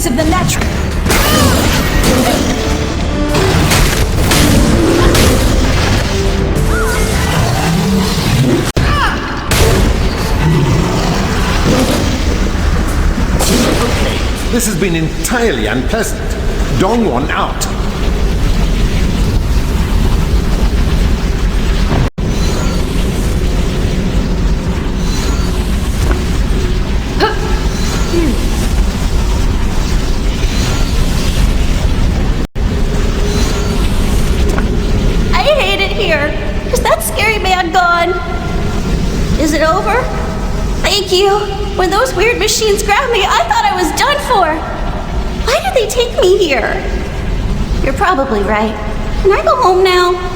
Of the natural. Okay, this has been entirely unpleasant. Dongwon out. Is it over? Thank you. When those weird machines grabbed me, I thought I was done for. Why did they take me here? You're probably right. Can I go home now?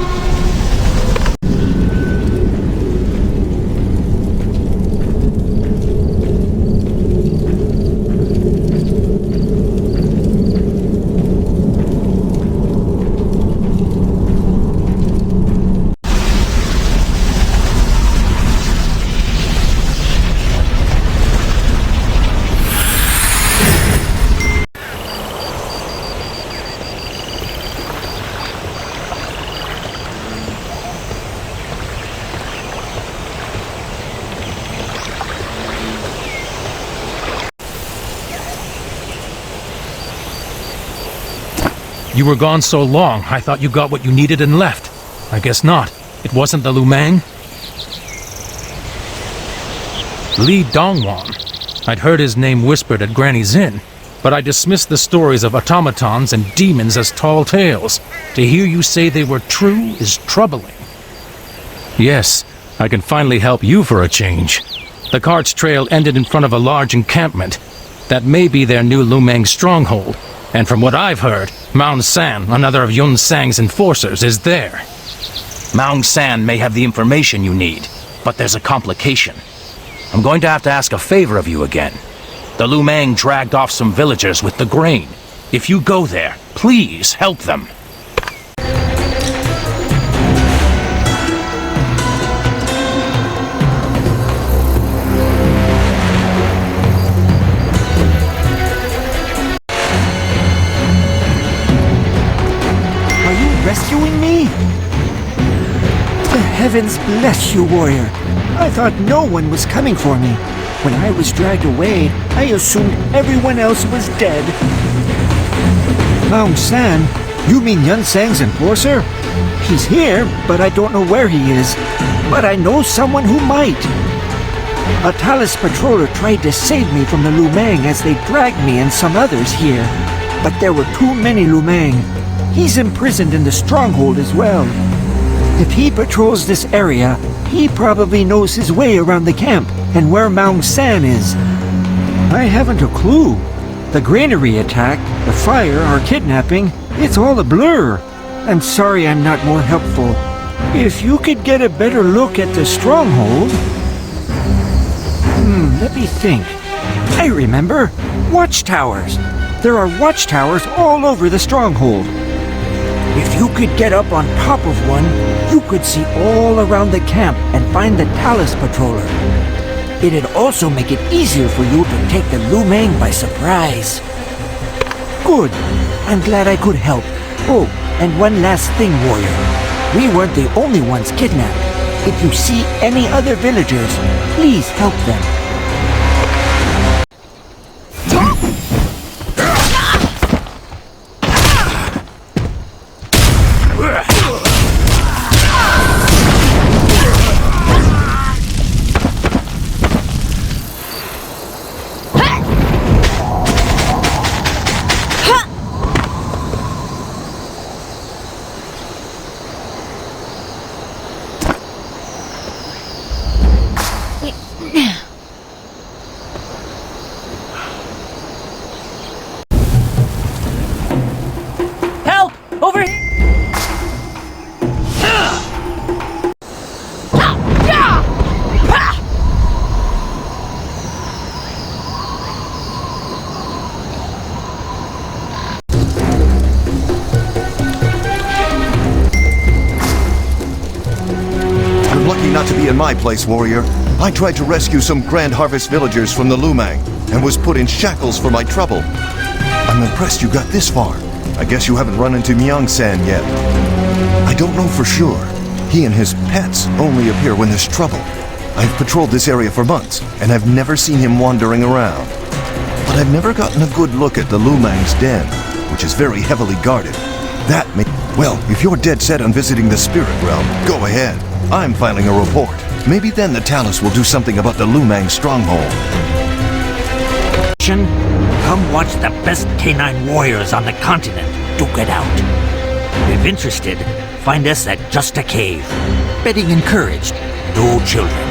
You were gone so long, I thought you got what you needed and left. I guess not. It wasn't the Lumang? Li Dongwon. I'd heard his name whispered at Granny's Inn, but I dismissed the stories of automatons and demons as tall tales. To hear you say they were true is troubling. Yes, I can finally help you for a change. The cart's trail ended in front of a large encampment. That may be their new Lumang stronghold. And from what I've heard, Maung San, another of Yunsang's enforcers, is there. Maung San may have the information you need, but there's a complication. I'm going to have to ask a favor of you again. The Lumang dragged off some villagers with the grain. If you go there, please help them. Rescuing me? The heavens bless you, warrior. I thought no one was coming for me. When I was dragged away, I assumed everyone else was dead. Maung San? You mean Yunsang's enforcer? He's here, but I don't know where he is. But I know someone who might. A Talis patroller tried to save me from the Lumang as they dragged me and some others here. But there were too many Lumang. He's imprisoned in the stronghold as well. If he patrols this area, he probably knows his way around the camp and where Maung San is. I haven't a clue. The granary attack, the fire, our kidnapping, it's all a blur. I'm sorry I'm not more helpful. If you could get a better look at the stronghold... let me think. I remember. Watchtowers. There are watchtowers all over the stronghold. If you could get up on top of one, you could see all around the camp and find the Talis patroller. It'd also make it easier for you to take the Lu Meng by surprise. Good. I'm glad I could help. Oh, and one last thing, warrior. We weren't the only ones kidnapped. If you see any other villagers, please help them. Help! Over here! You're lucky not to be in my place, warrior. I tried to rescue some Grand Harvest villagers from the Lumang and was put in shackles for my trouble. I'm impressed you got this far. I guess you haven't run into Yunsang yet. I don't know for sure. He and his pets only appear when there's trouble. I've patrolled this area for months, and I've never seen him wandering around. But I've never gotten a good look at the Lumang's den, which is very heavily guarded. That may... Well, if you're dead set on visiting the spirit realm, go ahead. I'm filing a report. Maybe then the Talus will do something about the Lumang stronghold. Come watch the best canine warriors on the continent duke it out. If interested, find us at Just a Cave. Betting encouraged, no children.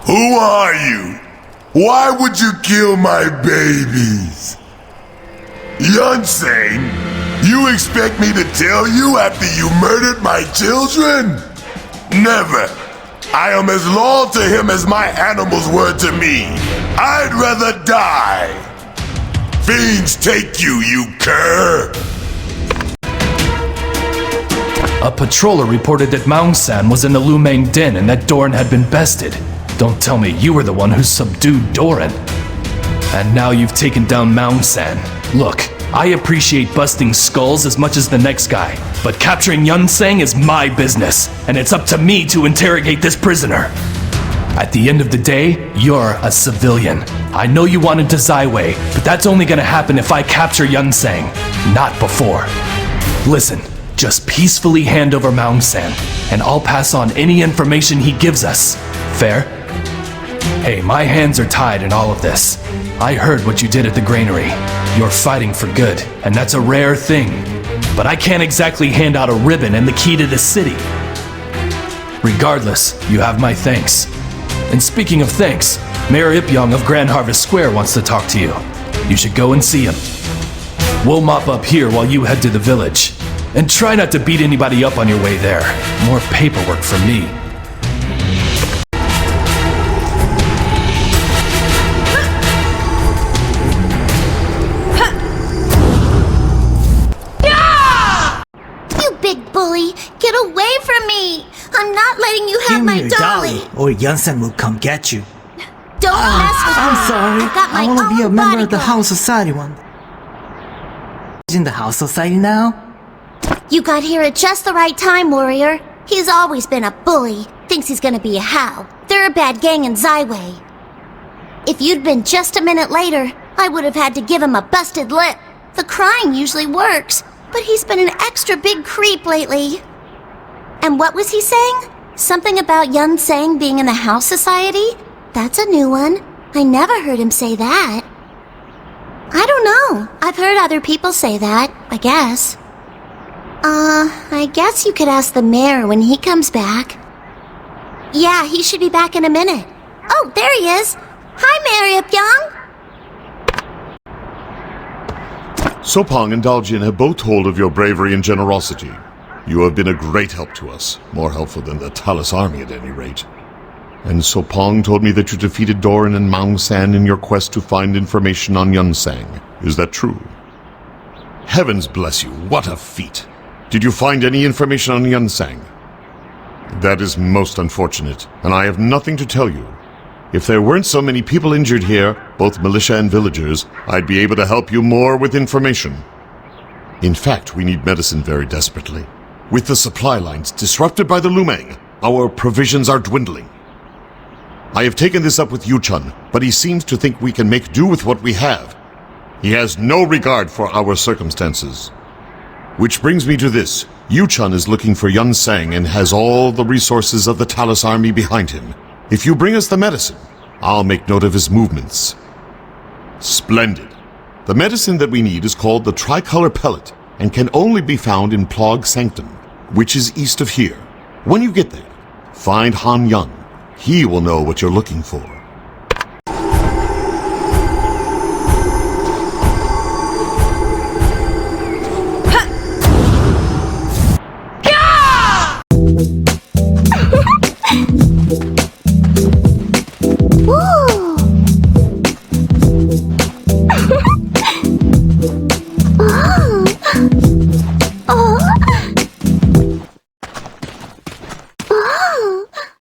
Who are you? Why would you kill my babies? Yunsang, you expect me to tell you after you murdered my children? Never. I am as loyal to him as my animals were to me. I'd rather die. Fiends take you, you cur! A patroller reported that Maung-san was in the Lumang den and that Doran had been bested. Don't tell me you were the one who subdued Doran. And now you've taken down Maung-san. Look, I appreciate busting skulls as much as the next guy, but capturing Yunsang is my business, and it's up to me to interrogate this prisoner. At the end of the day, you're a civilian. I know you wanted to Zawei, but that's only gonna happen if I capture Yunsang, not before. Listen, Just peacefully hand over Maung-san, and I'll pass on any information he gives us. Fair? Hey, my hands are tied in all of this. I heard what you did at the granary. You're fighting for good, and that's a rare thing. But I can't exactly hand out a ribbon and the key to the city. Regardless, you have my thanks. And speaking of thanks, Mayor Ipyong of Grand Harvest Square wants to talk to you. You should go and see him. We'll mop up here while you head to the village. And try not to beat anybody up on your way there. More paperwork for me. You big bully! Get away from me! I'm not letting you have Give my me your dolly! or Yunsang will come get you. Don't mess with me! I'm sorry. I got my I want to be a own member of the bodyguard. House Society one. In the House Society now? You got here at just the right time, warrior. He's always been a bully. Thinks he's gonna be a Hao. They're a bad gang in Zawei. If you'd been just a minute later, I would have had to give him a busted lip. The crying usually works, but he's been an extra big creep lately. And what was he saying? Something about Yunsang being in the House Society? That's a new one. I never heard him say that. I don't know. I've heard other people say that, I guess. I guess you could ask the mayor when he comes back. Yeah, he should be back in a minute. Oh, there he is. Hi, Mayor Ipyong. Sopong and Daljin have both told of your bravery and generosity. You have been a great help to us, more helpful than the Talis army at any rate. And Sopong told me that you defeated Doran and Maung-san in your quest to find information on Yunsang. Is that true? Heavens bless you, what a feat! Did you find any information on Yunsang? That is most unfortunate, and I have nothing to tell you. If there weren't so many people injured here, both militia and villagers, I'd be able to help you more with information. In fact, we need medicine very desperately. With the supply lines disrupted by the Lumang, our provisions are dwindling. I have taken this up with Yu Chun, but he seems to think we can make do with what we have. He has no regard for our circumstances. Which brings me to this. Yu Chun is looking for Yunsang and has all the resources of the Talis army behind him. If you bring us the medicine, I'll make note of his movements. Splendid. The medicine that we need is called the Tricolor Pellet and can only be found in Plog Sanctum, which is east of here. When you get there, find Han Young. He will know what you're looking for.